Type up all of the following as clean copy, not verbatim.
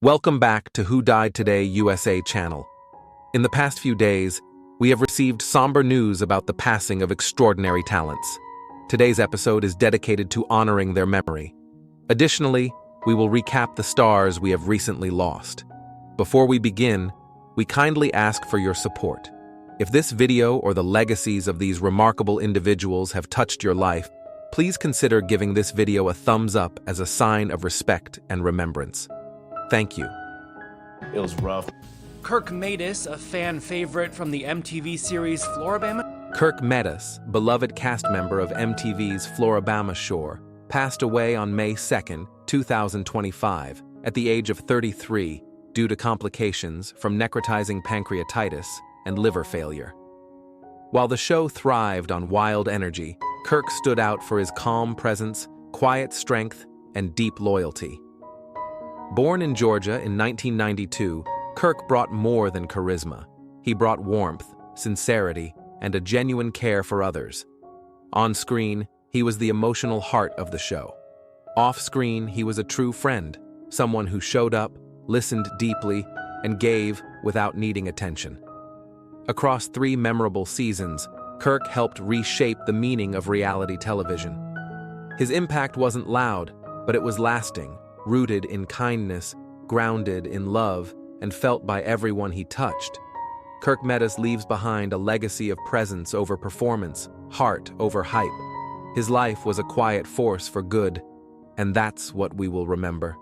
Welcome back to Who Died Today USA channel. In the past few days, we have received somber news about the passing of extraordinary talents. Today's episode is dedicated to honoring their memory. Additionally, we will recap the stars we have recently lost. Before we begin, we kindly ask for your support. If this video or the legacies of these remarkable individuals have touched your life, please consider giving this video a thumbs up as a sign of respect and remembrance. Thank you. It was rough. Kirk Medas, a fan favorite from the MTV series Floribama. Kirk Medas, beloved cast member of MTV's Floribama show, passed away on May 2, 2025, at the age of 33 due to complications from necrotizing pancreatitis and liver failure. While the show thrived on wild energy, Kirk stood out for his calm presence, quiet strength, and deep loyalty. Born in Georgia in 1992, Kirk brought more than charisma. He brought warmth, sincerity, and a genuine care for others. On screen, he was the emotional heart of the show. Off screen, he was a true friend, someone who showed up, listened deeply, and gave without needing attention. Across 3 memorable seasons, Kirk helped reshape the meaning of reality television. His impact wasn't loud, but it was lasting, rooted in kindness, grounded in love, and felt by everyone he touched. Kirk Medas leaves behind a legacy of presence over performance, heart over hype. His life was a quiet force for good, and that's what we will remember.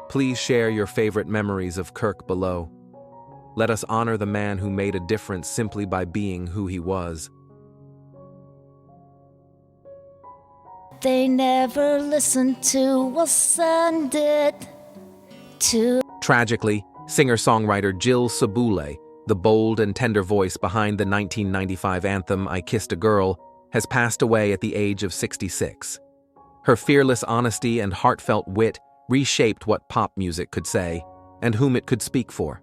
Please share your favorite memories of Kirk below. Let us honor the man who made a difference simply by being who he was. They never listened to us and did to. Tragically, singer-songwriter Sobule, the bold and tender voice behind the 1995 anthem I Kissed a Girl, has passed away at the age of 66. Her fearless honesty and heartfelt wit reshaped what pop music could say and whom it could speak for.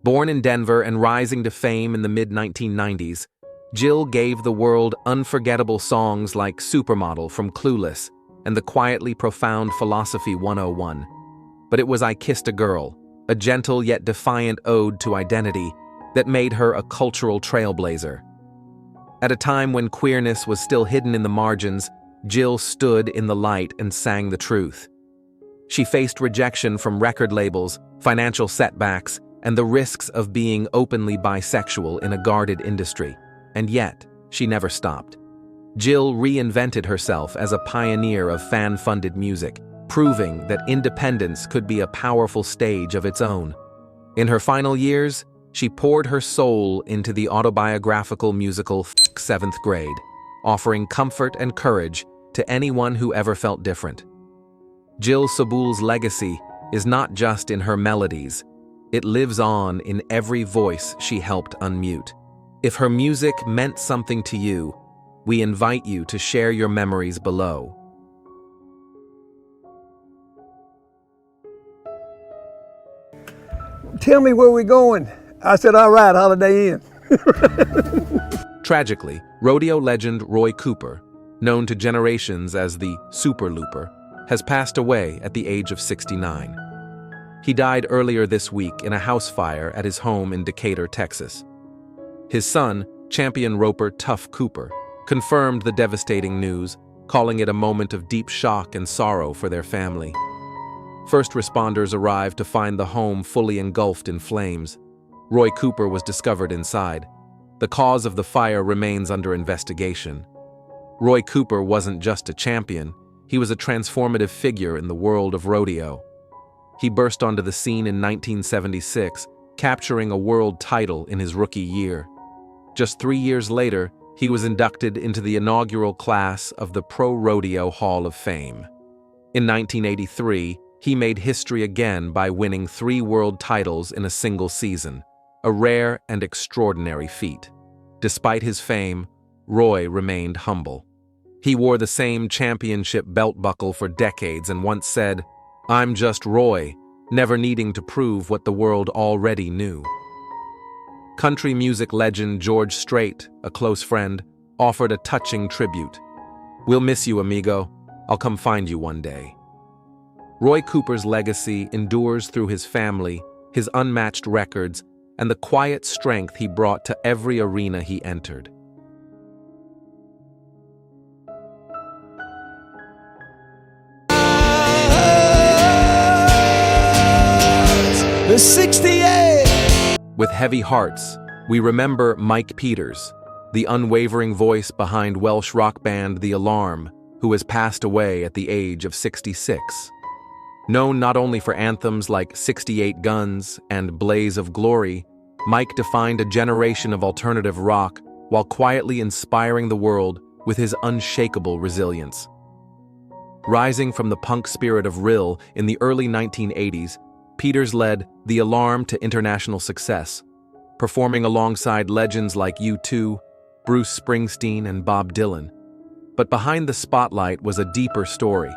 Born in Denver and rising to fame in the mid-1990s, Jill gave the world unforgettable songs like Supermodel from Clueless and the quietly profound Philosophy 101. But it was I Kissed a Girl, a gentle yet defiant ode to identity that made her a cultural trailblazer. At a time when queerness was still hidden in the margins, Jill stood in the light and sang the truth. She faced rejection from record labels, financial setbacks, and the risks of being openly bisexual in a guarded industry. And yet, she never stopped. Jill reinvented herself as a pioneer of fan-funded music, proving that independence could be a powerful stage of its own. In her final years, she poured her soul into the autobiographical musical Seventh Grade, offering comfort and courage to anyone who ever felt different. Jill Sobule's legacy is not just in her melodies, it lives on in every voice she helped unmute. If her music meant something to you, we invite you to share your memories below. Tell me where we're going. I said, all right, Holiday Inn. Tragically, rodeo legend Roy Cooper, known to generations as the Super Looper, has passed away at the age of 69. He died earlier this week in a house fire at his home in Decatur, Texas. His son, champion roper Tough Cooper, confirmed the devastating news, calling it a moment of deep shock and sorrow for their family. First responders arrived to find the home fully engulfed in flames. Roy Cooper was discovered inside. The cause of the fire remains under investigation. Roy Cooper wasn't just a champion, he was a transformative figure in the world of rodeo. He burst onto the scene in 1976, capturing a world title in his rookie year. Just 3 years later, he was inducted into the inaugural class of the Pro Rodeo Hall of Fame. In 1983, he made history again by winning 3 world titles in a single season, a rare and extraordinary feat. Despite his fame, Roy remained humble. He wore the same championship belt buckle for decades and once said, "I'm just Roy," never needing to prove what the world already knew. Country music legend George Strait, a close friend, offered a touching tribute. "We'll miss you, amigo. I'll come find you one day." Roy Cooper's legacy endures through his family, his unmatched records, and the quiet strength he brought to every arena he entered. The 68! With heavy hearts, we remember Mike Peters, the unwavering voice behind Welsh rock band The Alarm, who has passed away at the age of 66. Known not only for anthems like 68 Guns and Blaze of Glory, Mike defined a generation of alternative rock while quietly inspiring the world with his unshakable resilience. Rising from the punk spirit of Rill in the early 1980s, Peters led The Alarm to international success, performing alongside legends like U2, Bruce Springsteen, and Bob Dylan. But behind the spotlight was a deeper story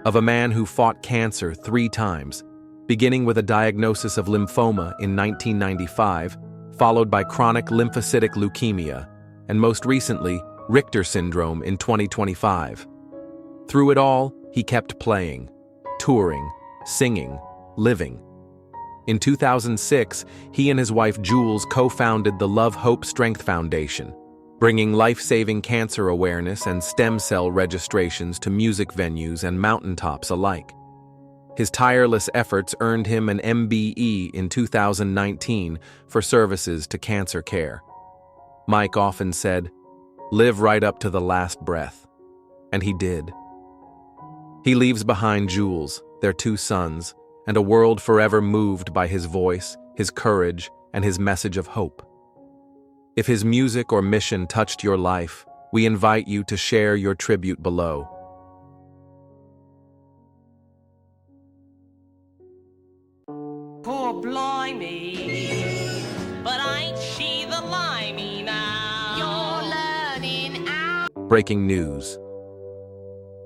of a man who fought cancer 3 times, beginning with a diagnosis of lymphoma in 1995, followed by chronic lymphocytic leukemia, and most recently, Richter syndrome in 2025. Through it all, he kept playing, touring, singing, living. In 2006, he and his wife Jules co-founded the Love Hope Strength Foundation, bringing life-saving cancer awareness and stem cell registrations to music venues and mountaintops alike. His tireless efforts earned him an MBE in 2019 for services to cancer care. Mike often said, "Live right up to the last breath." And he did. He leaves behind Jules, their 2 sons, and a world forever moved by his voice, his courage, and his message of hope. If his music or mission touched your life, we invite you to share your tribute below. Poor blimey, but ain't she the limey now? You're learning out. Breaking news.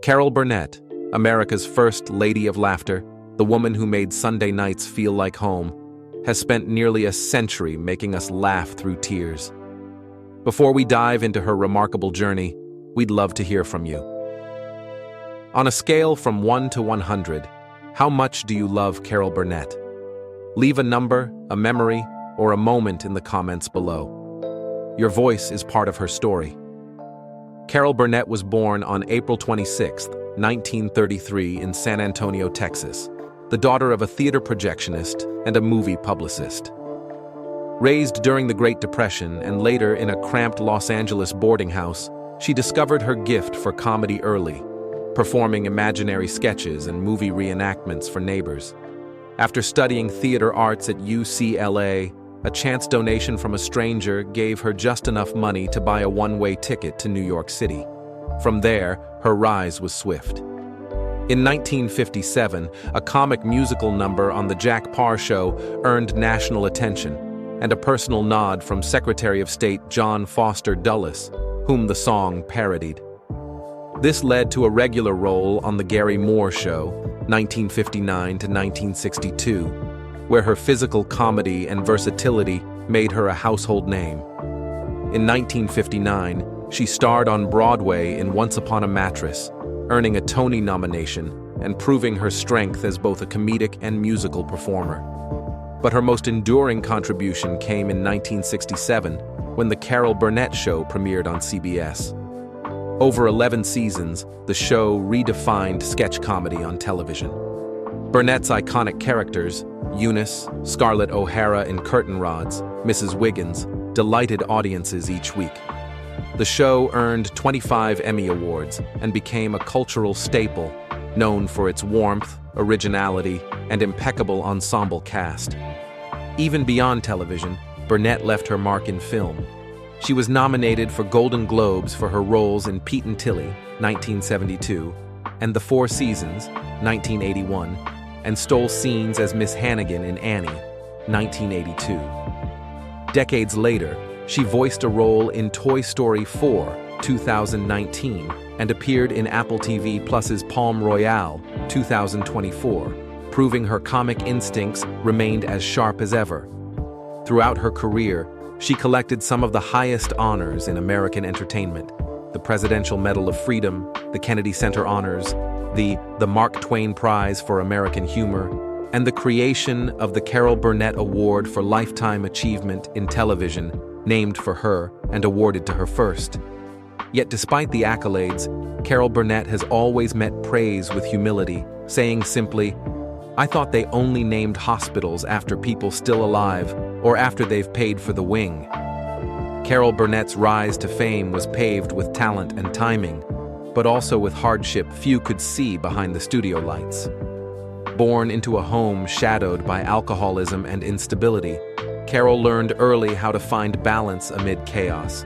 Carol Burnett, America's first Lady of Laughter, the woman who made Sunday nights feel like home, has spent nearly a century making us laugh through tears. Before we dive into her remarkable journey, we'd love to hear from you. On a scale from 1 to 100, how much do you love Carol Burnett? Leave a number, a memory, or a moment in the comments below. Your voice is part of her story. Carol Burnett was born on April 26, 1933 in San Antonio, Texas, the daughter of a theater projectionist and a movie publicist. Raised during the Great Depression and later in a cramped Los Angeles boarding house, she discovered her gift for comedy early, performing imaginary sketches and movie reenactments for neighbors. After studying theater arts at UCLA, a chance donation from a stranger gave her just enough money to buy a one-way ticket to New York City. From there, her rise was swift. In 1957, a comic musical number on The Jack Paar Show earned national attention, and a personal nod from Secretary of State John Foster Dulles, whom the song parodied. This led to a regular role on The Gary Moore Show, 1959 to 1962, where her physical comedy and versatility made her a household name. In 1959, she starred on Broadway in Once Upon a Mattress, earning a Tony nomination and proving her strength as both a comedic and musical performer. But her most enduring contribution came in 1967, when The Carol Burnett Show premiered on CBS. Over 11 seasons, the show redefined sketch comedy on television. Burnett's iconic characters, Eunice, Scarlett O'Hara in Curtain Rods, Mrs. Wiggins, delighted audiences each week. The show earned 25 Emmy Awards and became a cultural staple, known for its warmth, originality, and impeccable ensemble cast. Even beyond television, Burnett left her mark in film. She was nominated for Golden Globes for her roles in Pete and Tilly, 1972, and The Four Seasons, 1981, and stole scenes as Miss Hannigan in Annie, 1982. Decades later, she voiced a role in Toy Story 4, 2019, and appeared in Apple TV Plus's Palm Royale, 2024, proving her comic instincts remained as sharp as ever. Throughout her career, she collected some of the highest honors in American entertainment: the Presidential Medal of Freedom, the Kennedy Center Honors, the Mark Twain Prize for American Humor, and the creation of the Carol Burnett Award for Lifetime Achievement in Television, named for her and awarded to her first. Yet despite the accolades, Carol Burnett has always met praise with humility, saying simply, "I thought they only named hospitals after people still alive or after they've paid for the wing." Carol Burnett's rise to fame was paved with talent and timing, but also with hardship few could see behind the studio lights. Born into a home shadowed by alcoholism and instability, Carol learned early how to find balance amid chaos.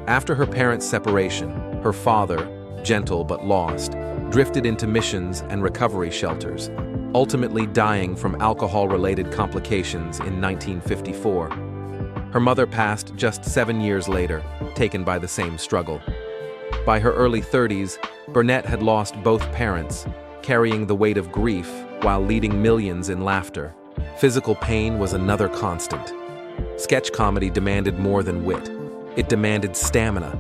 After her parents' separation, her father, gentle but lost, drifted into missions and recovery shelters, ultimately dying from alcohol-related complications in 1954. Her mother passed just 7 years later, taken by the same struggle. By her early 30s, Burnett had lost both parents, carrying the weight of grief while leading millions in laughter. Physical pain was another constant. Sketch comedy demanded more than wit. It demanded stamina.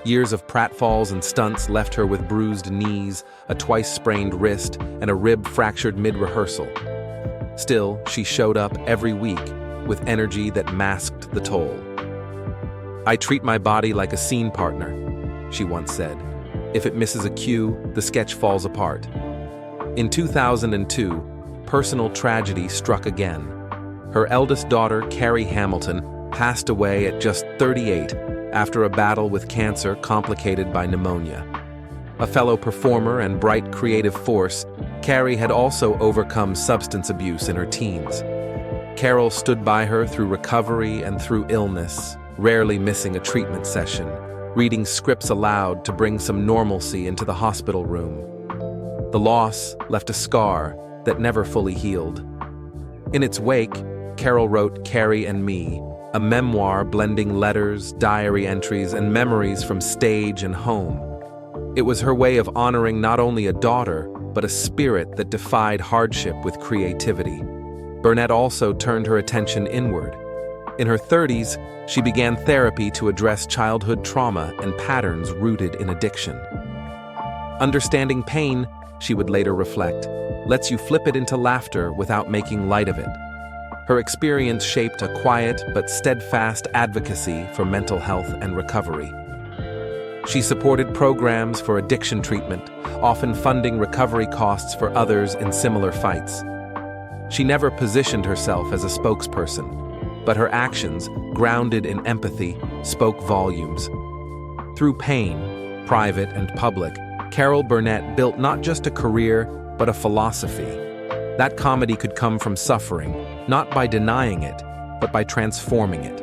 Years of pratfalls and stunts left her with bruised knees, a twice-sprained wrist, and a rib fractured mid-rehearsal. Still, she showed up every week with energy that masked the toll. "I treat my body like a scene partner," she once said. "If it misses a cue, the sketch falls apart." In 2002, personal tragedy struck again. Her eldest daughter, Carrie Hamilton, passed away at just 38 after a battle with cancer complicated by pneumonia. A fellow performer and bright creative force, Carrie had also overcome substance abuse in her teens. Carol stood by her through recovery and through illness, rarely missing a treatment session, reading scripts aloud to bring some normalcy into the hospital room. The loss left a scar that never fully healed. In its wake, Carol wrote Carrie and Me, a memoir blending letters, diary entries, and memories from stage and home. It was her way of honoring not only a daughter, but a spirit that defied hardship with creativity. Burnett also turned her attention inward. In her 30s, she began therapy to address childhood trauma and patterns rooted in addiction. Understanding pain, she would later reflect, lets you flip it into laughter without making light of it. Her experience shaped a quiet but steadfast advocacy for mental health and recovery. She supported programs for addiction treatment, often funding recovery costs for others in similar fights. She never positioned herself as a spokesperson, but her actions, grounded in empathy, spoke volumes. Through pain, private and public, Carol Burnett built not just a career, but a philosophy. That comedy could come from suffering, not by denying it, but by transforming it.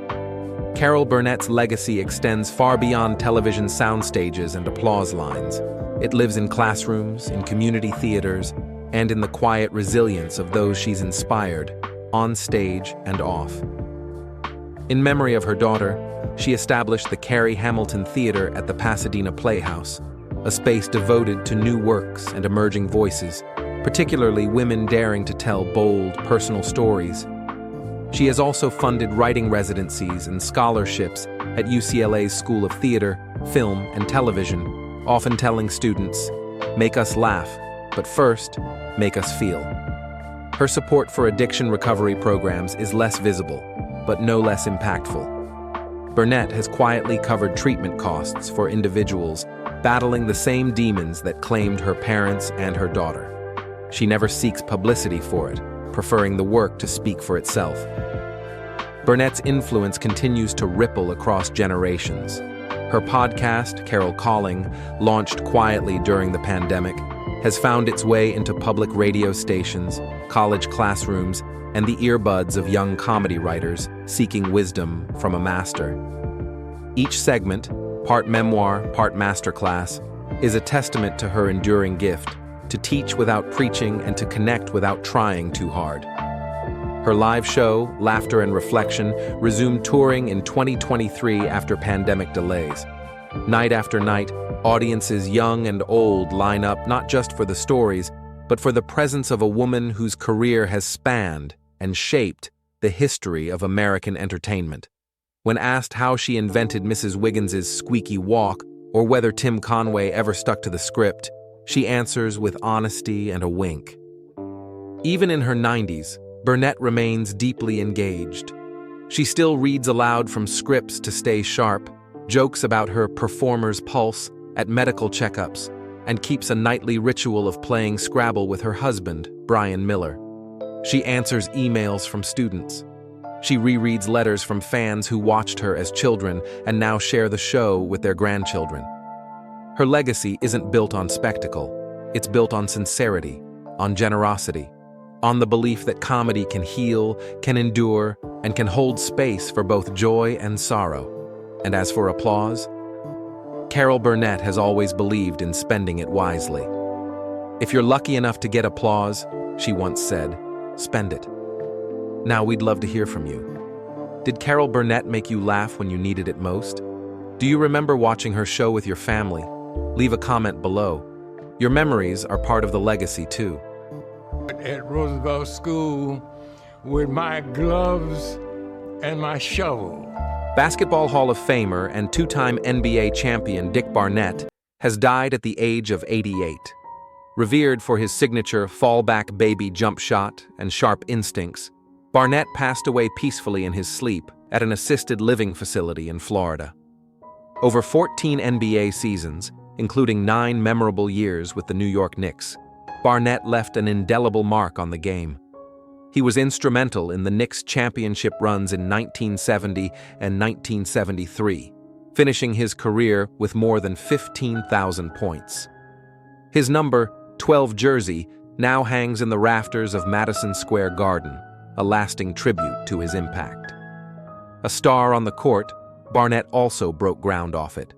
Carol Burnett's legacy extends far beyond television sound stages and applause lines. It lives in classrooms, in community theaters, and in the quiet resilience of those she's inspired, on stage and off. In memory of her daughter, she established the Carrie Hamilton Theater at the Pasadena Playhouse, a space devoted to new works and emerging voices, particularly women daring to tell bold, personal stories. She has also funded writing residencies and scholarships at UCLA's School of Theater, Film, and Television, often telling students, "Make us laugh, but first, make us feel." Her support for addiction recovery programs is less visible, but no less impactful. Burnett has quietly covered treatment costs for individuals battling the same demons that claimed her parents and her daughter. She never seeks publicity for it, preferring the work to speak for itself. Burnett's influence continues to ripple across generations. Her podcast, Carol Calling, launched quietly during the pandemic, has found its way into public radio stations, college classrooms, and the earbuds of young comedy writers seeking wisdom from a master. Each segment, part memoir, part masterclass, is a testament to her enduring gift, to teach without preaching and to connect without trying too hard. Her live show, Laughter and Reflection, resumed touring in 2023 after pandemic delays. Night after night, audiences young and old line up not just for the stories, but for the presence of a woman whose career has spanned and shaped the history of American entertainment. When asked how she invented Mrs. Wiggins's squeaky walk or whether Tim Conway ever stuck to the script, She answers with honesty and a wink. Even in her 90s, Burnett remains deeply engaged. She still reads aloud from scripts to stay sharp, jokes about her performer's pulse at medical checkups, and keeps a nightly ritual of playing Scrabble with her husband, Brian Miller. She answers emails from students. She rereads letters from fans who watched her as children and now share the show with their grandchildren. Her legacy isn't built on spectacle. It's built on sincerity, on generosity, on the belief that comedy can heal, can endure, and can hold space for both joy and sorrow. And as for applause, Carol Burnett has always believed in spending it wisely. "If you're lucky enough to get applause," she once said, "spend it." Now we'd love to hear from you. Did Carol Burnett make you laugh when you needed it most? Do you remember watching her show with your family? Leave a comment below. Your memories are part of the legacy too. At Roosevelt School with my gloves and my shovel. Basketball Hall of Famer and two-time NBA champion Dick Barnett has died at the age of 88. Revered for his signature fallback baby jump shot and sharp instincts, Barnett passed away peacefully in his sleep at an assisted living facility in Florida. Over 14 NBA seasons, including 9 memorable years with the New York Knicks, Barnett left an indelible mark on the game. He was instrumental in the Knicks' championship runs in 1970 and 1973, finishing his career with more than 15,000 points. His number 12 jersey now hangs in the rafters of Madison Square Garden, a lasting tribute to his impact. A star on the court, Barnett also broke ground off it.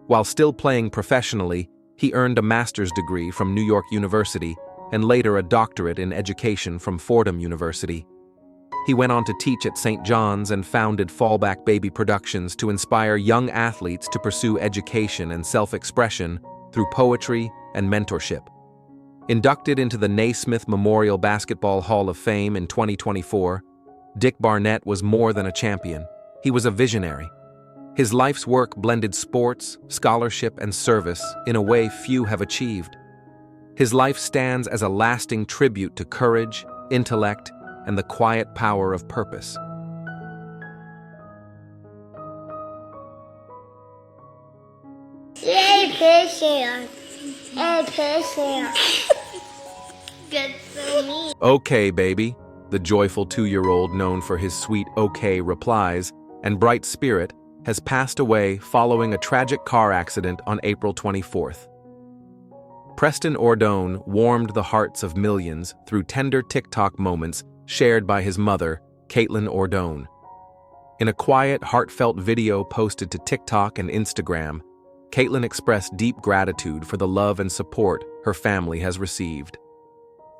While still playing professionally, he earned a master's degree from New York University and later a doctorate in education from Fordham University. He went on to teach at St. John's and founded Fallback Baby Productions to inspire young athletes to pursue education and self-expression through poetry and mentorship. Inducted into the Naismith Memorial Basketball Hall of Fame in 2024, Dick Barnett was more than a champion. He was a visionary. His life's work blended sports, scholarship, and service in a way few have achieved. His life stands as a lasting tribute to courage, intellect, and the quiet power of purpose. Good for me. "Okay, baby," the joyful 2-year-old known for his sweet "okay" replies and bright spirit has passed away following a tragic car accident on April 24th. Preston Ordone warmed the hearts of millions through tender TikTok moments shared by his mother, Caitlin Ordone. In a quiet, heartfelt video posted to TikTok and Instagram, Caitlin expressed deep gratitude for the love and support her family has received.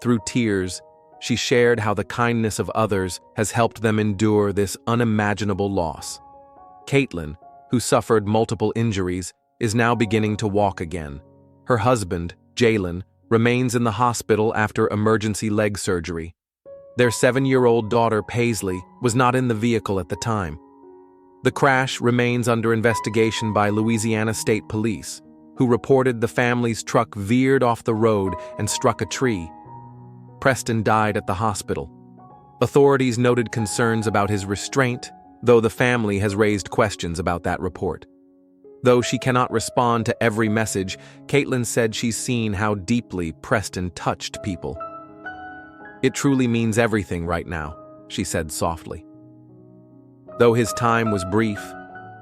Through tears, she shared how the kindness of others has helped them endure this unimaginable loss. Caitlin, who suffered multiple injuries, is now beginning to walk again. Her husband, Jalen, remains in the hospital after emergency leg surgery. Their 7-year-old daughter, Paisley, was not in the vehicle at the time. The crash remains under investigation by Louisiana State Police, who reported the family's truck veered off the road and struck a tree. Preston died at the hospital. Authorities noted concerns about his restraint, though the family has raised questions about that report. Though she cannot respond to every message, Caitlin said she's seen how deeply Preston touched people. "It truly means everything right now," she said softly. Though his time was brief,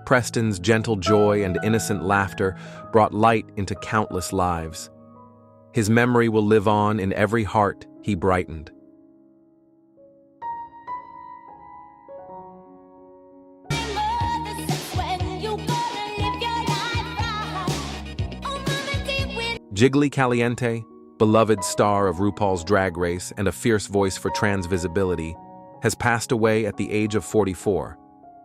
Preston's gentle joy and innocent laughter brought light into countless lives. His memory will live on in every heart he brightened. Jiggly Caliente, beloved star of RuPaul's Drag Race and a fierce voice for trans visibility, has passed away at the age of 44.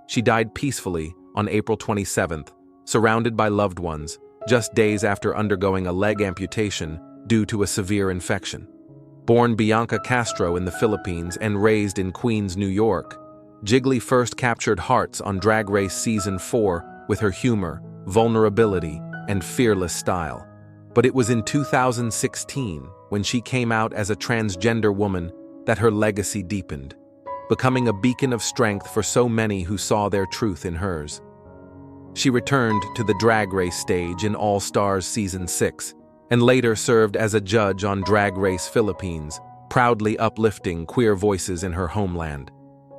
She died peacefully on April 27th, surrounded by loved ones, just days after undergoing a leg amputation due to a severe infection. Born Bianca Castro in the Philippines and raised in Queens, New York, Jiggly first captured hearts on Drag Race Season 4 with her humor, vulnerability, and fearless style. But it was in 2016, when she came out as a transgender woman, that her legacy deepened, becoming a beacon of strength for so many who saw their truth in hers. She returned to the Drag Race stage in All Stars Season 6, and later served as a judge on Drag Race Philippines, proudly uplifting queer voices in her homeland.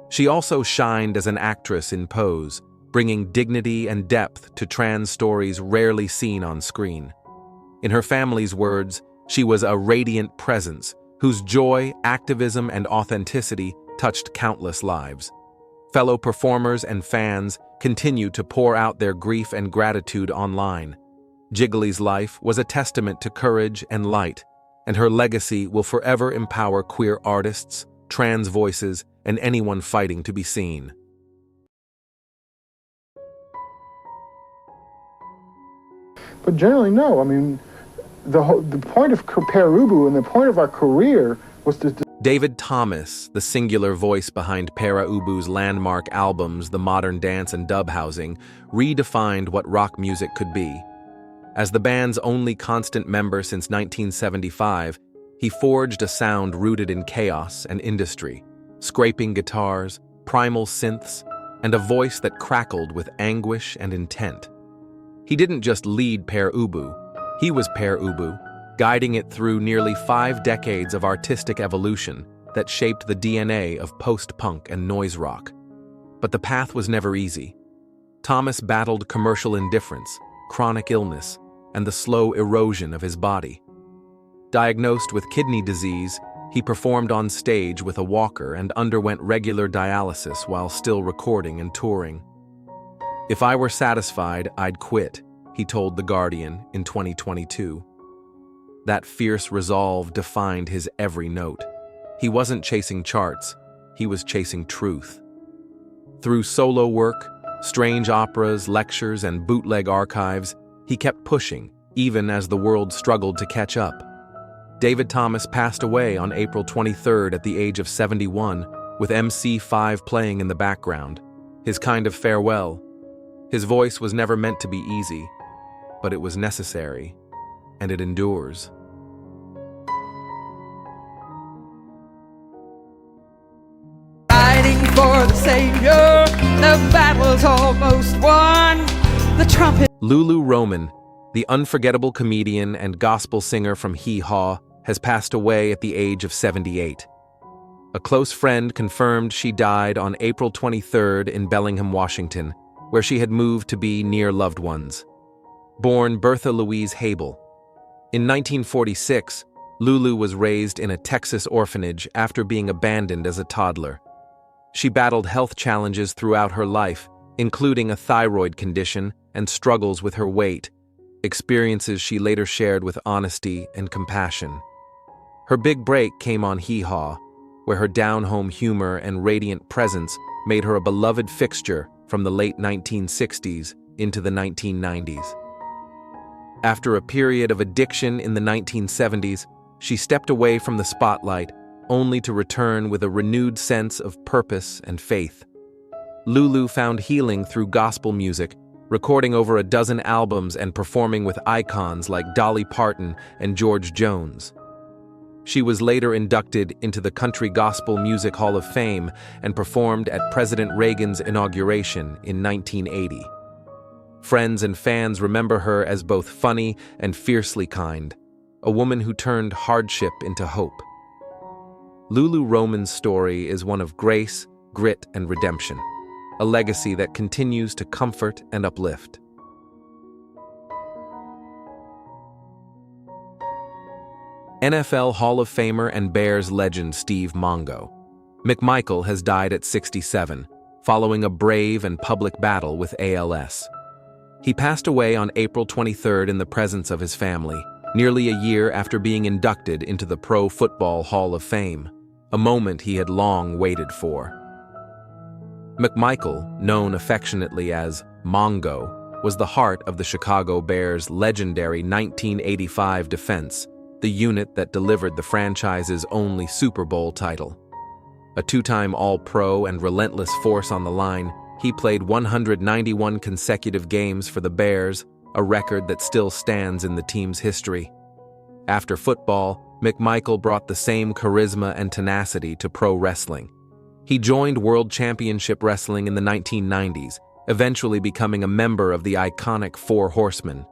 She also shined as an actress in Pose, bringing dignity and depth to trans stories rarely seen on screen. In her family's words, she was a radiant presence whose joy, activism, and authenticity touched countless lives. Fellow performers and fans continue to pour out their grief and gratitude online. Jiggly's life was a testament to courage and light, and her legacy will forever empower queer artists, trans voices, and anyone fighting to be seen. But generally, no. I mean, the point of Pere Ubu and the point of our career was to... David Thomas, the singular voice behind Pere Ubu's landmark albums The Modern Dance and Dub Housing, redefined what rock music could be. As the band's only constant member since 1975, he forged a sound rooted in chaos and industry, scraping guitars, primal synths, and a voice that crackled with anguish and intent. He didn't just lead Pere Ubu, he was Pere Ubu, guiding it through nearly 5 decades of artistic evolution that shaped the DNA of post-punk and noise rock. But the path was never easy. Thomas battled commercial indifference, chronic illness, and the slow erosion of his body. Diagnosed with kidney disease, he performed on stage with a walker and underwent regular dialysis while still recording and touring. "If I were satisfied, I'd quit," he told The Guardian in 2022. That fierce resolve defined his every note. He wasn't chasing charts, he was chasing truth. Through solo work, strange operas, lectures, and bootleg archives, he kept pushing, even as the world struggled to catch up. David Thomas passed away on April 23rd at the age of 71, with MC5 playing in the background, his kind of farewell. His voice was never meant to be easy, but it was necessary, and it endures. Fighting for the savior, the battle's almost won. The trumpet. Lulu Roman, the unforgettable comedian and gospel singer from Hee Haw, has passed away at the age of 78. A close friend confirmed she died on April 23rd in Bellingham, Washington, where she had moved to be near loved ones. Born Bertha Louise Habel. In 1946, Lulu was raised in a Texas orphanage after being abandoned as a toddler. She battled health challenges throughout her life, including a thyroid condition and struggles with her weight, experiences she later shared with honesty and compassion. Her big break came on Hee Haw, where her down-home humor and radiant presence made her a beloved fixture from the late 1960s into the 1990s. After a period of addiction in the 1970s, she stepped away from the spotlight, only to return with a renewed sense of purpose and faith. Lulu found healing through gospel music, recording over a dozen albums and performing with icons like Dolly Parton and George Jones. She was later inducted into the Country Gospel Music Hall of Fame and performed at President Reagan's inauguration in 1980. Friends and fans remember her as both funny and fiercely kind, a woman who turned hardship into hope. Lulu Roman's story is one of grace, grit, and redemption, a legacy that continues to comfort and uplift. NFL Hall of Famer and Bears legend Steve Mongo. McMichael has died at 67, following a brave and public battle with ALS. He passed away on April 23rd in the presence of his family, nearly a year after being inducted into the Pro Football Hall of Fame, a moment he had long waited for. McMichael, known affectionately as Mongo, was the heart of the Chicago Bears' legendary 1985 defense, the unit that delivered the franchise's only Super Bowl title. A 2-time All-Pro and relentless force on the line, he played 191 consecutive games for the Bears, a record that still stands in the team's history. After football, McMichael brought the same charisma and tenacity to pro wrestling. He joined World Championship Wrestling in the 1990s, eventually becoming a member of the iconic Four Horsemen.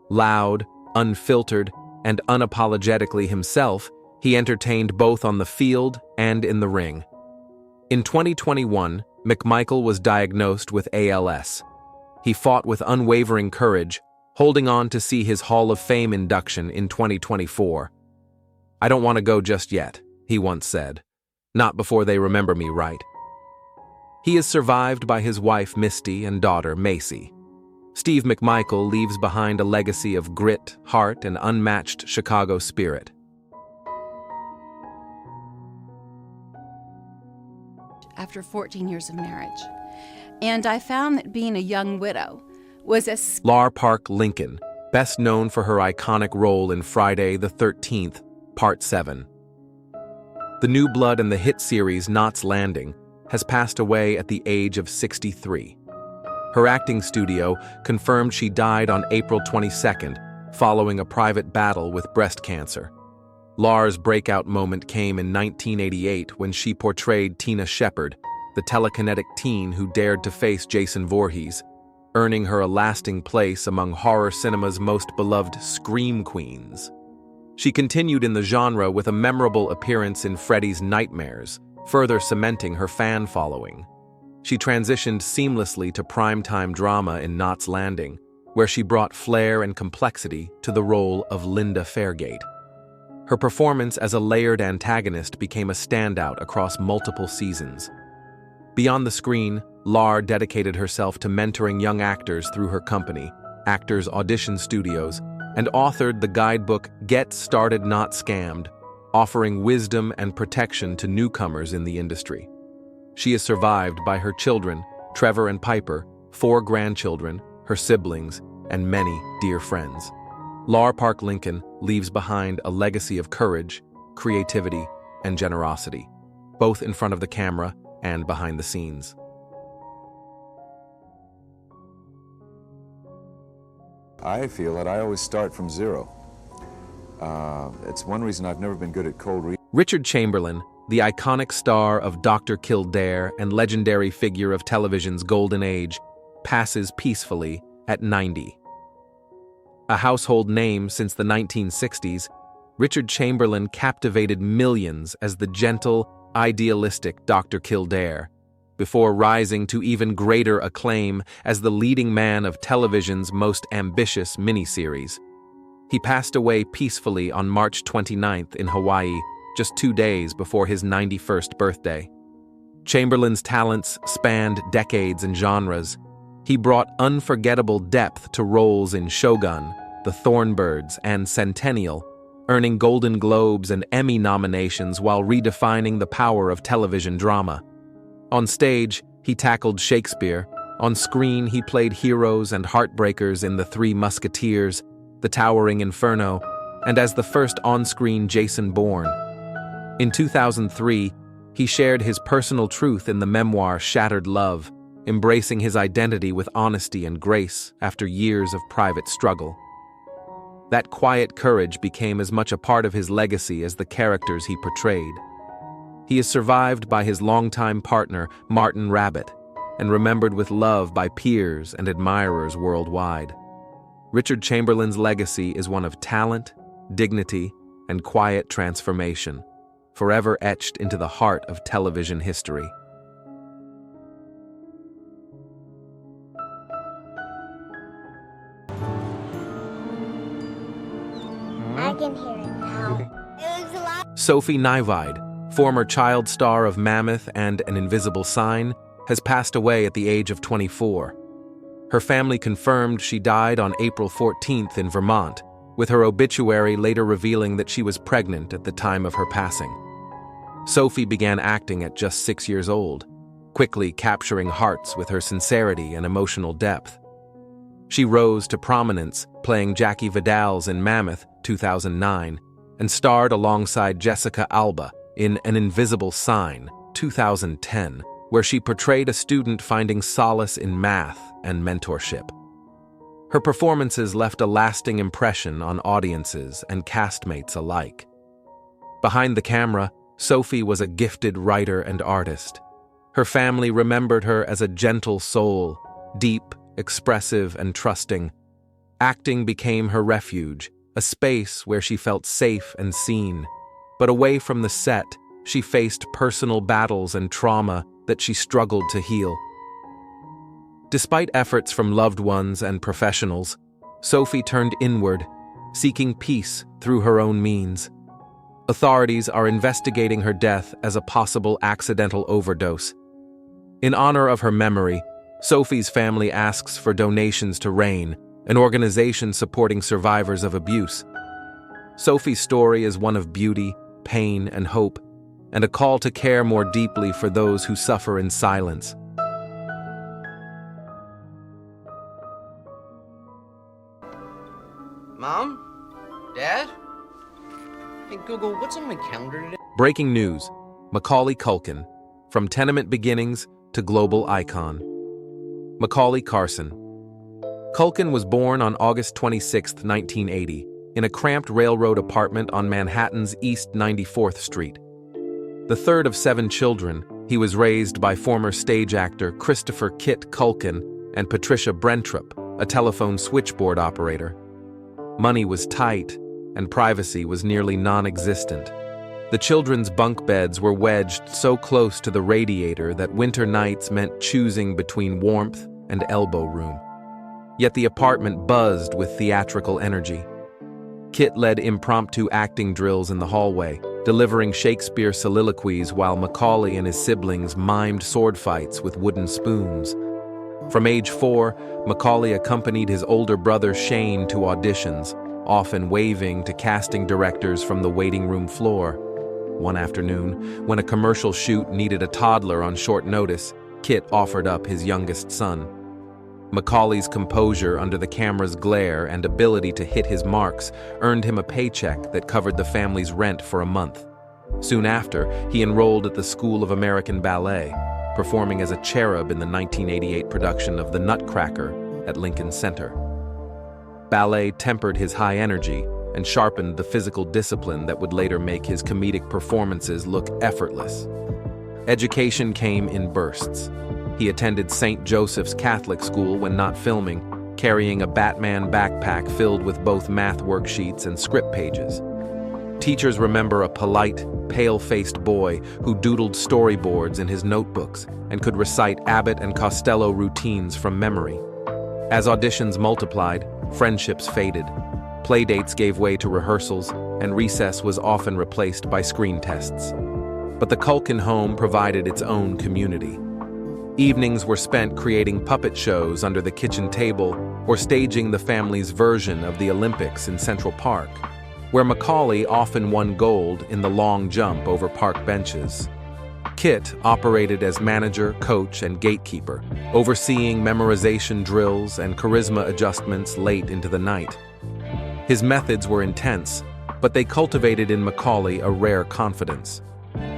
Loud, unfiltered, and unapologetically himself, he entertained both on the field and in the ring. In 2021, McMichael was diagnosed with ALS. He fought with unwavering courage, holding on to see his Hall of Fame induction in 2024. "I don't want to go just yet," he once said. "Not before they remember me right." He is survived by his wife Misty and daughter Macy. Steve McMichael leaves behind a legacy of grit, heart, and unmatched Chicago spirit. After 14 years of marriage, and I found that being a young widow was a... Lar Park Lincoln, best known for her iconic role in Friday the 13th, Part 7. The new blood in the hit series Knots Landing has passed away at the age of 63. Her acting studio confirmed she died on April 22nd, following a private battle with breast cancer. Lar's breakout moment came in 1988 when she portrayed Tina Shepard, the telekinetic teen who dared to face Jason Voorhees, earning her a lasting place among horror cinema's most beloved scream queens. She continued in the genre with a memorable appearance in Freddy's Nightmares, further cementing her fan following. She transitioned seamlessly to primetime drama in Knots Landing, where she brought flair and complexity to the role of Linda Fairgate. Her performance as a layered antagonist became a standout across multiple seasons. Beyond the screen, Lar dedicated herself to mentoring young actors through her company, Actors Audition Studios, and authored the guidebook Get Started Not Scammed, offering wisdom and protection to newcomers in the industry. She is survived by her children, Trevor and Piper, 4 grandchildren, her siblings, and many dear friends. Lar Park Lincoln leaves behind a legacy of courage, creativity, and generosity, both in front of the camera and behind the scenes. I feel that I always start from zero. It's one reason I've never been good at cold reading. Richard Chamberlain, the iconic star of Dr. Kildare and legendary figure of television's golden age, passes peacefully at 90. A household name since the 1960s, Richard Chamberlain captivated millions as the gentle, idealistic Dr. Kildare, before rising to even greater acclaim as the leading man of television's most ambitious miniseries. He passed away peacefully on March 29th in Hawaii, just 2 days before his 91st birthday. Chamberlain's talents spanned decades and genres. He brought unforgettable depth to roles in Shogun, The Thornbirds, and Centennial, earning Golden Globes and Emmy nominations while redefining the power of television drama. On stage, he tackled Shakespeare. On screen, he played heroes and heartbreakers in The Three Musketeers, The Towering Inferno, and as the first on-screen Jason Bourne. In 2003, he shared his personal truth in the memoir Shattered Love, embracing his identity with honesty and grace after years of private struggle. That quiet courage became as much a part of his legacy as the characters he portrayed. He is survived by his longtime partner, Martin Rabbit, and remembered with love by peers and admirers worldwide. Richard Chamberlain's legacy is one of talent, dignity, and quiet transformation, forever etched into the heart of television history. I can hear it now. It was a lot. Sophie Nyweide, former child star of Mammoth and An Invisible Sign, has passed away at the age of 24. Her family confirmed she died on April 14th in Vermont, with her obituary later revealing that she was pregnant at the time of her passing. Sophie began acting at just 6 years old, quickly capturing hearts with her sincerity and emotional depth. She rose to prominence playing Jackie Vidal's in Mammoth 2009 and starred alongside Jessica Alba in An Invisible Sign 2010, where she portrayed a student finding solace in math and mentorship. Her performances left a lasting impression on audiences and castmates alike. Behind the camera, Sophie was a gifted writer and artist. Her family remembered her as a gentle soul, deep, expressive, and trusting. Acting became her refuge, a space where she felt safe and seen. But away from the set, she faced personal battles and trauma that she struggled to heal. Despite efforts from loved ones and professionals, Sophie turned inward, seeking peace through her own means. Authorities are investigating her death as a possible accidental overdose. In honor of her memory, Sophie's family asks for donations to RAIN, an organization supporting survivors of abuse. Sophie's story is one of beauty, pain, and hope, and a call to care more deeply for those who suffer in silence. Mom? Dad? Hey Google, what's on my calendar today? Breaking news: Macaulay Culkin, from tenement beginnings to global icon. Macaulay Carson. Culkin was born on August 26, 1980, in a cramped railroad apartment on Manhattan's East 94th Street. The third of 7 children, he was raised by former stage actor Christopher Kit Culkin and Patricia Brentrup, a telephone switchboard operator. Money was tight, and privacy was nearly non-existent. The children's bunk beds were wedged so close to the radiator that winter nights meant choosing between warmth and elbow room. Yet the apartment buzzed with theatrical energy. Kit led impromptu acting drills in the hallway, delivering Shakespeare soliloquies while Macaulay and his siblings mimed sword fights with wooden spoons. From age 4, Macaulay accompanied his older brother Shane to auditions, often waving to casting directors from the waiting room floor. One afternoon, when a commercial shoot needed a toddler on short notice, Kit offered up his youngest son. Macaulay's composure under the camera's glare and ability to hit his marks earned him a paycheck that covered the family's rent for a month. Soon after, he enrolled at the School of American Ballet, performing as a cherub in the 1988 production of The Nutcracker at Lincoln Center. Ballet tempered his high energy and sharpened the physical discipline that would later make his comedic performances look effortless. Education came in bursts. He attended St. Joseph's Catholic School when not filming, carrying a Batman backpack filled with both math worksheets and script pages. Teachers remember a polite, pale-faced boy who doodled storyboards in his notebooks and could recite Abbott and Costello routines from memory. As auditions multiplied, friendships faded. Playdates gave way to rehearsals, and recess was often replaced by screen tests. But the Culkin home provided its own community. Evenings were spent creating puppet shows under the kitchen table or staging the family's version of the Olympics in Central Park, where Macaulay often won gold in the long jump over park benches. Kit operated as manager, coach, and gatekeeper, overseeing memorization drills and charisma adjustments late into the night. His methods were intense, but they cultivated in Macaulay a rare confidence.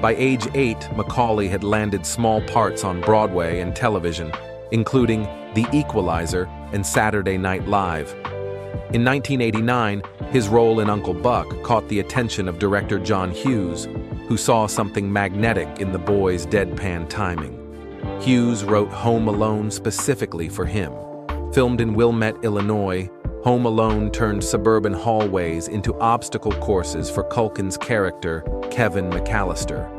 By age 8, Macaulay had landed small parts on Broadway and television, including The Equalizer and Saturday Night Live. In 1989, his role in Uncle Buck caught the attention of director John Hughes, who saw something magnetic in the boy's deadpan timing. Hughes wrote Home Alone specifically for him. Filmed in Wilmette, Illinois, Home Alone turned suburban hallways into obstacle courses for Culkin's character, Kevin McAllister.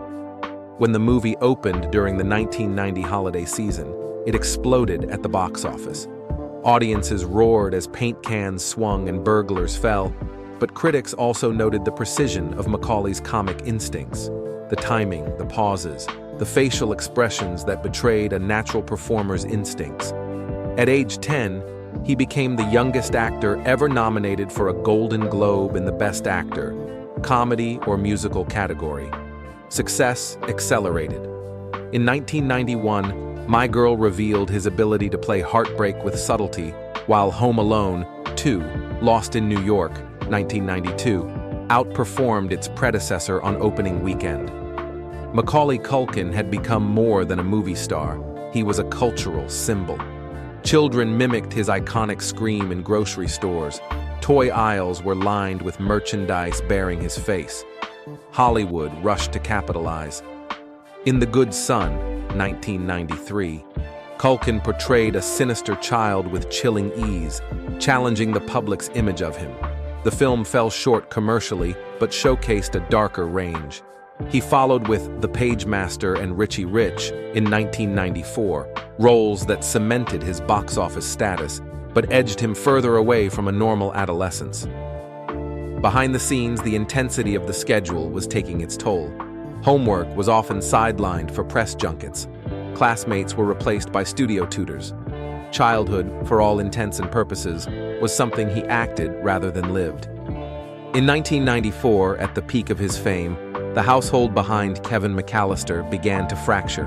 When the movie opened during the 1990 holiday season, it exploded at the box office. Audiences roared as paint cans swung and burglars fell, but critics also noted the precision of Macaulay's comic instincts, the timing, the pauses, the facial expressions that betrayed a natural performer's instincts. At age 10, he became the youngest actor ever nominated for a Golden Globe in the Best Actor, comedy or musical category. Success accelerated. In 1991, My Girl revealed his ability to play heartbreak with subtlety, while Home Alone 2, Lost in New York, 1992, outperformed its predecessor on opening weekend. Macaulay Culkin had become more than a movie star. He was a cultural symbol. Children mimicked his iconic scream in grocery stores. Toy aisles were lined with merchandise bearing his face. Hollywood rushed to capitalize. In The Good Son, 1993, Culkin portrayed a sinister child with chilling ease, challenging the public's image of him. The film fell short commercially, but showcased a darker range. He followed with The Pagemaster and Richie Rich in 1994, roles that cemented his box office status, but edged him further away from a normal adolescence. Behind the scenes, the intensity of the schedule was taking its toll. Homework was often sidelined for press junkets. Classmates were replaced by studio tutors. Childhood, for all intents and purposes, was something he acted rather than lived. In 1994, at the peak of his fame, the household behind Kevin McAllister began to fracture,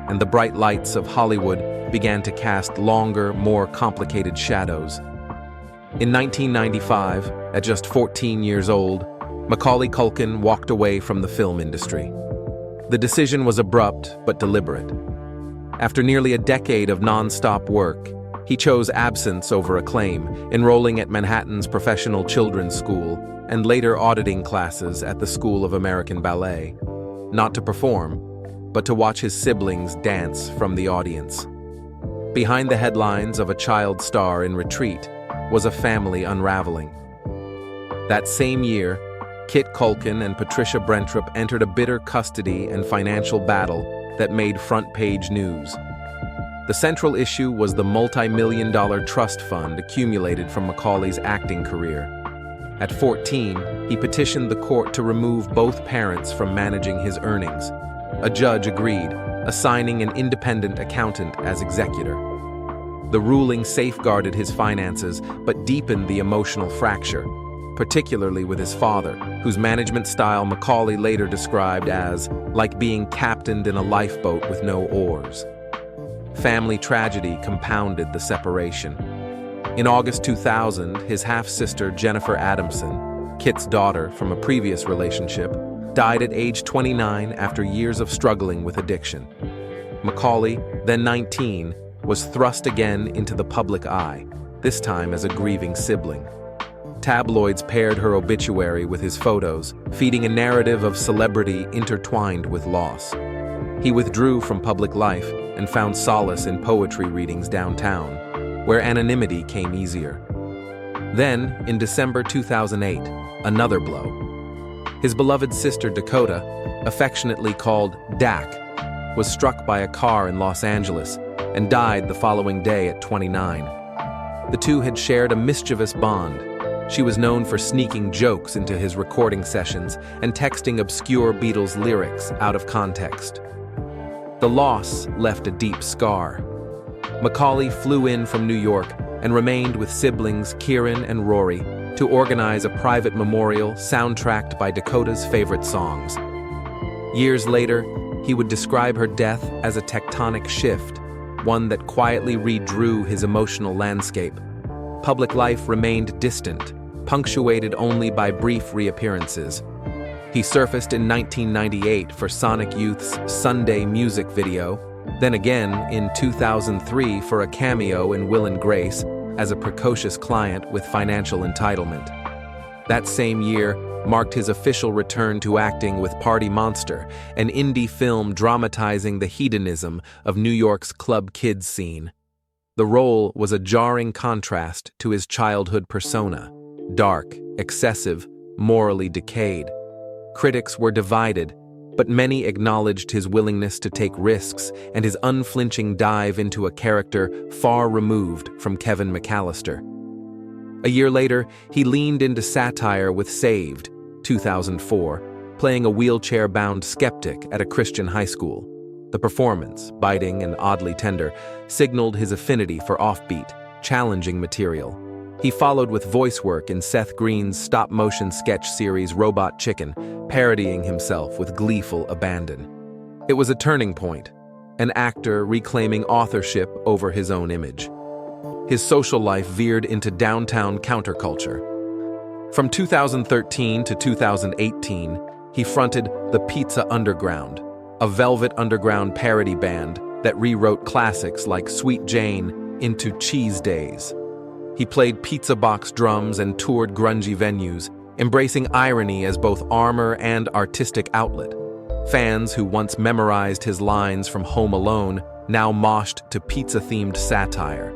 and the bright lights of Hollywood began to cast longer, more complicated shadows. In 1995, at just 14 years old, Macaulay Culkin walked away from the film industry. The decision was abrupt but deliberate. After nearly a decade of non-stop work, he chose absence over acclaim, enrolling at Manhattan's Professional Children's School and later auditing classes at the School of American Ballet, not to perform, but to watch his siblings dance from the audience. Behind the headlines of a child star in retreat was a family unraveling. That same year, Kit Culkin and Patricia Brentrup entered a bitter custody and financial battle that made front-page news. The central issue was the multi-million-dollar trust fund accumulated from Macaulay's acting career. At 14, he petitioned the court to remove both parents from managing his earnings. A judge agreed, assigning an independent accountant as executor. The ruling safeguarded his finances but deepened the emotional fracture, particularly with his father, whose management style Macaulay later described as like being captained in a lifeboat with no oars. Family tragedy compounded the separation. In August 2000, his half-sister Jennifer Adamson, Kit's daughter from a previous relationship, died at age 29 after years of struggling with addiction. Macaulay, then 19, was thrust again into the public eye, this time as a grieving sibling. Tabloids paired her obituary with his photos, feeding a narrative of celebrity intertwined with loss. He withdrew from public life and found solace in poetry readings downtown, where anonymity came easier. Then, in December 2008, another blow. His beloved sister Dakota, affectionately called Dak, was struck by a car in Los Angeles and died the following day at 29. The two had shared a mischievous bond. She was known for sneaking jokes into his recording sessions and texting obscure Beatles lyrics out of context. The loss left a deep scar. Macaulay flew in from New York and remained with siblings Kieran and Rory to organize a private memorial soundtracked by Dakota's favorite songs. Years later, he would describe her death as a tectonic shift, one that quietly redrew his emotional landscape. Public life remained distant, punctuated only by brief reappearances. He surfaced in 1998 for Sonic Youth's Sunday music video, then again in 2003 for a cameo in Will and Grace as a precocious client with financial entitlement. That same year marked his official return to acting with Party Monster, an indie film dramatizing the hedonism of New York's club kids scene. The role was a jarring contrast to his childhood persona, dark, excessive, morally decayed. Critics were divided, but many acknowledged his willingness to take risks and his unflinching dive into a character far removed from Kevin McAllister. A year later, he leaned into satire with Saved, 2004, playing a wheelchair-bound skeptic at a Christian high school. The performance, biting and oddly tender, signaled his affinity for offbeat, challenging material. He followed with voice work in Seth Green's stop-motion sketch series Robot Chicken, parodying himself with gleeful abandon. It was a turning point, an actor reclaiming authorship over his own image. His social life veered into downtown counterculture. From 2013 to 2018, he fronted the Pizza Underground, a Velvet Underground parody band that rewrote classics like Sweet Jane into cheese days. He played pizza box drums and toured grungy venues, embracing irony as both armor and artistic outlet. Fans who once memorized his lines from Home Alone now moshed to pizza-themed satire.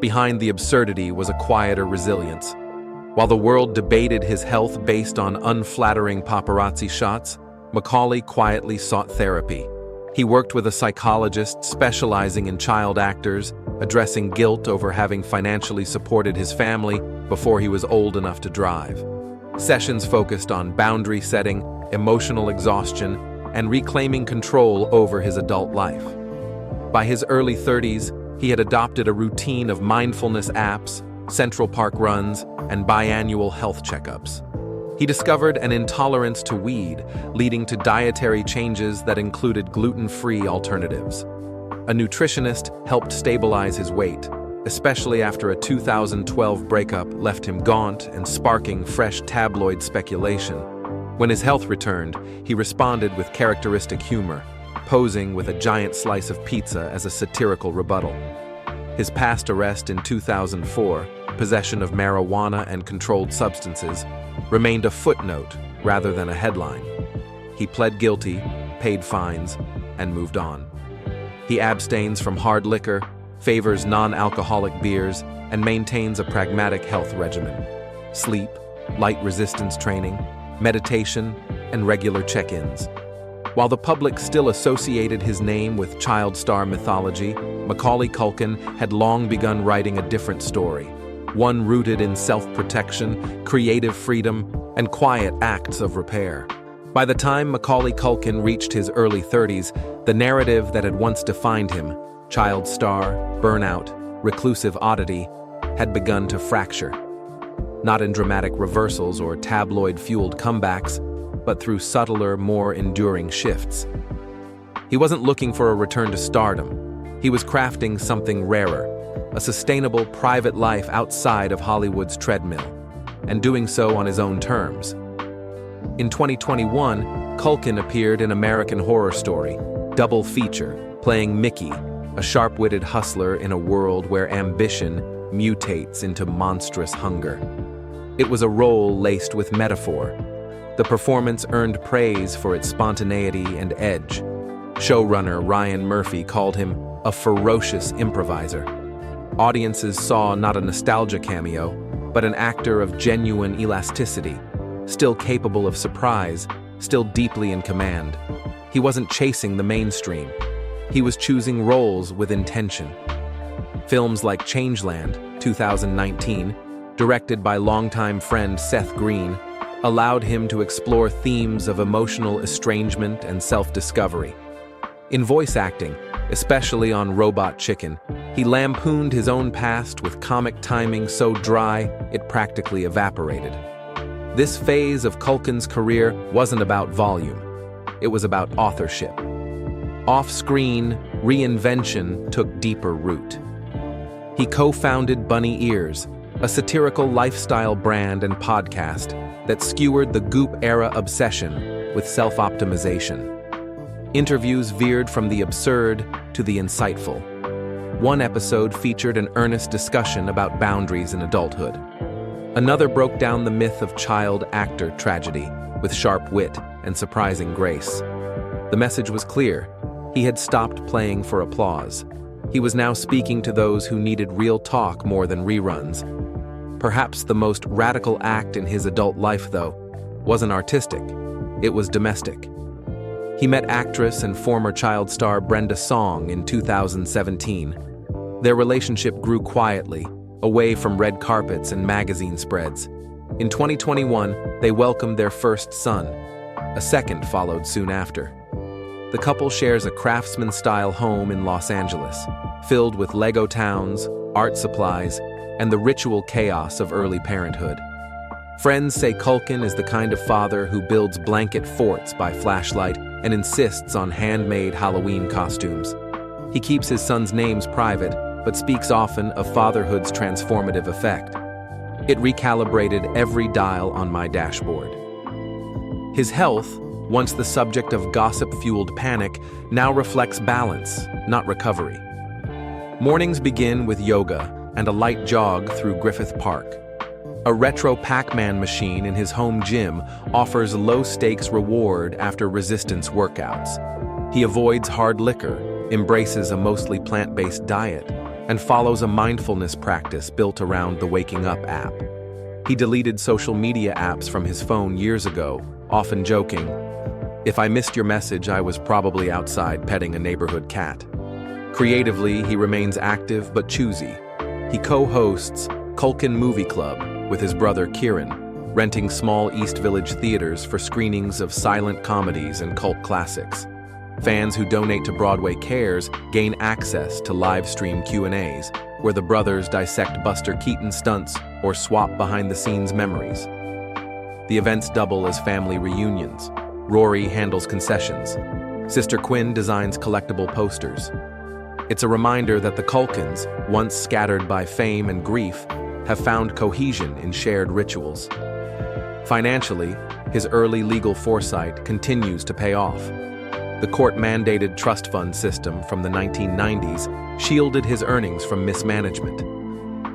Behind the absurdity was a quieter resilience. While the world debated his health based on unflattering paparazzi shots, Macaulay quietly sought therapy. He worked with a psychologist specializing in child actors, addressing guilt over having financially supported his family before he was old enough to drive. Sessions focused on boundary setting, emotional exhaustion, and reclaiming control over his adult life. By his early 30s, he had adopted a routine of mindfulness apps, Central Park runs, and biannual health checkups. He discovered an intolerance to weed, leading to dietary changes that included gluten-free alternatives. A nutritionist helped stabilize his weight, especially after a 2012 breakup left him gaunt and sparking fresh tabloid speculation. When his health returned, he responded with characteristic humor, posing with a giant slice of pizza as a satirical rebuttal. His past arrest in 2004, possession of marijuana and controlled substances, remained a footnote rather than a headline. He pled guilty, paid fines, and moved on. He abstains from hard liquor, favors non-alcoholic beers, and maintains a pragmatic health regimen. Sleep, light resistance training, meditation, and regular check-ins. While the public still associated his name with child star mythology, Macaulay Culkin had long begun writing a different story, one rooted in self-protection, creative freedom, and quiet acts of repair. By the time Macaulay Culkin reached his early 30s, the narrative that had once defined him, child star, burnout, reclusive oddity, had begun to fracture. Not in dramatic reversals or tabloid-fueled comebacks, but through subtler, more enduring shifts. He wasn't looking for a return to stardom. He was crafting something rarer, a sustainable private life outside of Hollywood's treadmill, and doing so on his own terms. In 2021, Culkin appeared in American Horror Story, double feature, playing Mickey, a sharp-witted hustler in a world where ambition mutates into monstrous hunger. It was a role laced with metaphor. The performance earned praise for its spontaneity and edge. Showrunner Ryan Murphy called him a ferocious improviser. Audiences saw not a nostalgia cameo, but an actor of genuine elasticity, still capable of surprise, still deeply in command. He wasn't chasing the mainstream. He was choosing roles with intention. Films like Changeland, 2019, directed by longtime friend Seth Green, allowed him to explore themes of emotional estrangement and self-discovery. In voice acting, especially on Robot Chicken, he lampooned his own past with comic timing so dry it practically evaporated. This phase of Culkin's career wasn't about volume. It was about authorship. Off-screen, reinvention took deeper root. He co-founded Bunny Ears, a satirical lifestyle brand and podcast that skewered the Goop-era obsession with self-optimization. Interviews veered from the absurd to the insightful. One episode featured an earnest discussion about boundaries in adulthood. Another broke down the myth of child actor tragedy with sharp wit and surprising grace. The message was clear. He had stopped playing for applause. He was now speaking to those who needed real talk more than reruns. Perhaps the most radical act in his adult life, though, wasn't artistic. It was domestic. He met actress and former child star Brenda Song in 2017. Their relationship grew quietly, away from red carpets and magazine spreads. In 2021, they welcomed their first son. A second followed soon after. The couple shares a craftsman-style home in Los Angeles, filled with Lego towns, art supplies, and the ritual chaos of early parenthood. Friends say Culkin is the kind of father who builds blanket forts by flashlight and insists on handmade Halloween costumes. He keeps his sons' names private, but speaks often of fatherhood's transformative effect. It recalibrated every dial on my dashboard. His health, once the subject of gossip-fueled panic, now reflects balance, not recovery. Mornings begin with yoga and a light jog through Griffith Park. A retro Pac-Man machine in his home gym offers low-stakes reward after resistance workouts. He avoids hard liquor, embraces a mostly plant-based diet, and follows a mindfulness practice built around the Waking Up app. He deleted social media apps from his phone years ago, often joking, "If I missed your message, I was probably outside petting a neighborhood cat." Creatively, he remains active but choosy. He co-hosts Culkin Movie Club with his brother Kieran, renting small East Village theaters for screenings of silent comedies and cult classics. Fans who donate to Broadway Cares gain access to live-stream Q&As, where the brothers dissect Buster Keaton stunts or swap behind-the-scenes memories. The events double as family reunions. Rory handles concessions. Sister Quinn designs collectible posters. It's a reminder that the Culkins, once scattered by fame and grief, have found cohesion in shared rituals. Financially, his early legal foresight continues to pay off. The court-mandated trust fund system from the 1990s shielded his earnings from mismanagement.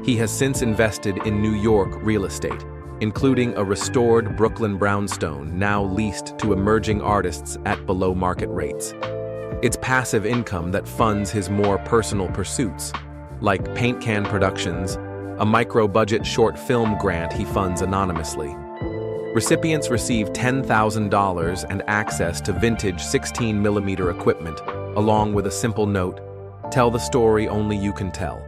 He has since invested in New York real estate, including a restored Brooklyn brownstone now leased to emerging artists at below-market rates. It's passive income that funds his more personal pursuits, like Paint Can Productions, a micro-budget short film grant he funds anonymously. Recipients receive $10,000 and access to vintage 16mm equipment, along with a simple note, "Tell the story only you can tell."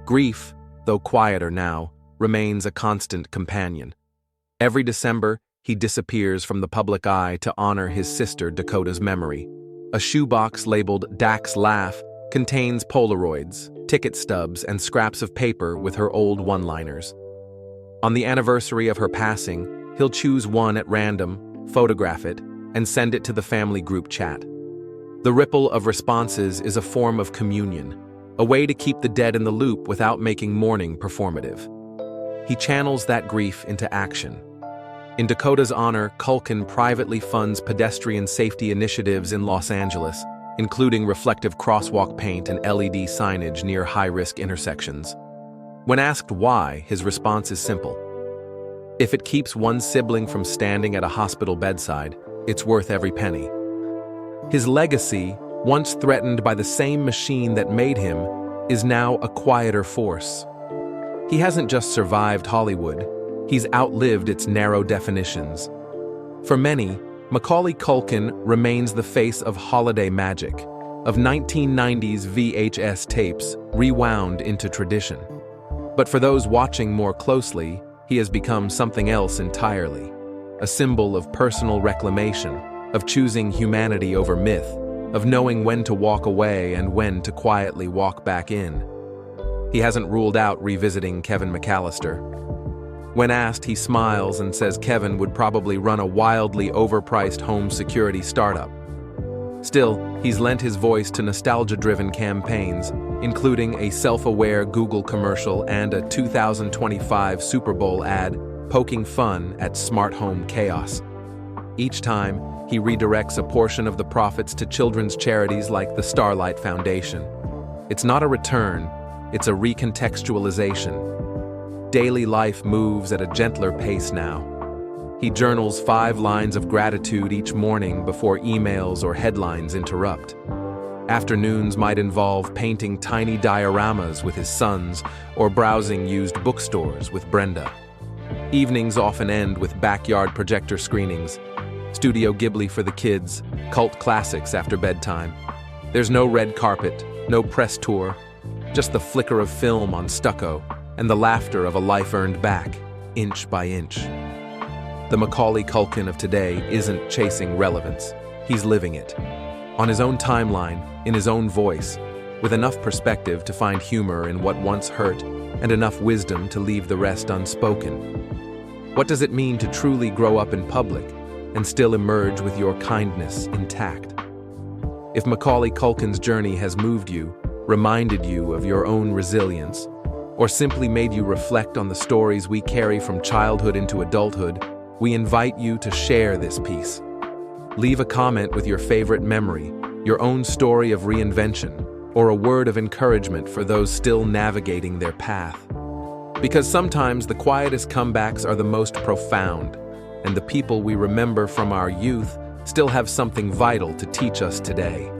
Grief, though quieter now, remains a constant companion. Every December, he disappears from the public eye to honor his sister Dakota's memory. A shoebox labeled Dak's Laugh contains Polaroids, ticket stubs, and scraps of paper with her old one-liners. On the anniversary of her passing, he'll choose one at random, photograph it, and send it to the family group chat. The ripple of responses is a form of communion, a way to keep the dead in the loop without making mourning performative. He channels that grief into action. In Dakota's honor, Culkin privately funds pedestrian safety initiatives in Los Angeles, including reflective crosswalk paint and LED signage near high-risk intersections. When asked why, his response is simple. If it keeps one sibling from standing at a hospital bedside, it's worth every penny. His legacy, once threatened by the same machine that made him, is now a quieter force. He hasn't just survived Hollywood, he's outlived its narrow definitions. For many, Macaulay Culkin remains the face of holiday magic, of 1990s VHS tapes rewound into tradition. But for those watching more closely, he has become something else entirely. A symbol of personal reclamation, of choosing humanity over myth, of knowing when to walk away and when to quietly walk back in. He hasn't ruled out revisiting Kevin McAllister. When asked, he smiles and says Kevin would probably run a wildly overpriced home security startup. Still, he's lent his voice to nostalgia-driven campaigns, including a self-aware Google commercial and a 2025 Super Bowl ad poking fun at smart home chaos. Each time, he redirects a portion of the profits to children's charities like the Starlight Foundation. It's not a return, it's a recontextualization. Daily life moves at a gentler pace now. He journals 5 lines of gratitude each morning before emails or headlines interrupt. Afternoons might involve painting tiny dioramas with his sons or browsing used bookstores with Brenda. Evenings often end with backyard projector screenings, Studio Ghibli for the kids, cult classics after bedtime. There's no red carpet, no press tour, just the flicker of film on stucco and the laughter of a life earned back, inch by inch. The Macaulay Culkin of today isn't chasing relevance, he's living it. On his own timeline, in his own voice, with enough perspective to find humor in what once hurt and enough wisdom to leave the rest unspoken. What does it mean to truly grow up in public and still emerge with your kindness intact? If Macaulay Culkin's journey has moved you, reminded you of your own resilience, or simply made you reflect on the stories we carry from childhood into adulthood, we invite you to share this piece. Leave a comment with your favorite memory, your own story of reinvention, or a word of encouragement for those still navigating their path. Because sometimes the quietest comebacks are the most profound, and the people we remember from our youth still have something vital to teach us today.